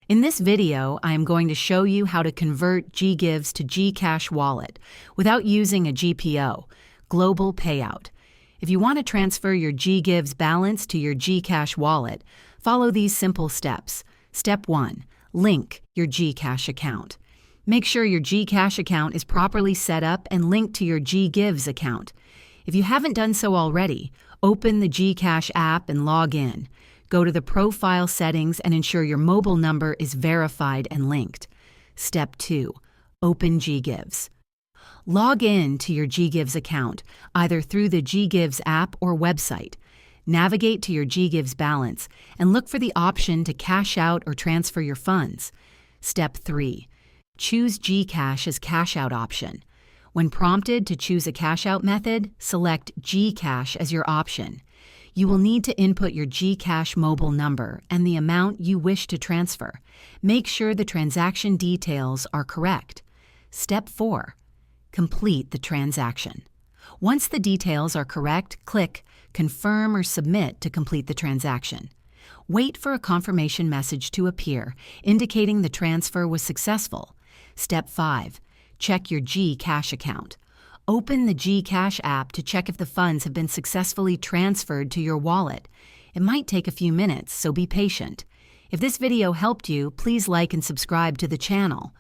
In this video, I am going to show you how to convert GGives to GCash Wallet without using a GPO, Global Payout. If you want to transfer your GGives balance to your GCash Wallet, follow these simple steps. Step 1. Link your GCash account. Make sure your GCash account is properly set up and linked to your GGives account. If you haven't done so already, open the GCash app and log in. Go to the profile settings and ensure your mobile number is verified and linked. Step 2. Open GGives. Log in to your GGives account, either through the GGives app or website. Navigate to your GGives balance and look for the option to cash out or transfer your funds. Step 3. Choose GCash as cash out option. When prompted to choose a cash out method, select GCash as your option. You will need to input your GCash mobile number and the amount you wish to transfer. Make sure the transaction details are correct. Step 4. Complete the transaction. Once the details are correct, click Confirm or Submit to complete the transaction. Wait for a confirmation message to appear, indicating the transfer was successful. Step 5. Check your GCash account. Open the GCash app to check if the funds have been successfully transferred to your wallet. It might take a few minutes, so be patient. If this video helped you, please like and subscribe to the channel.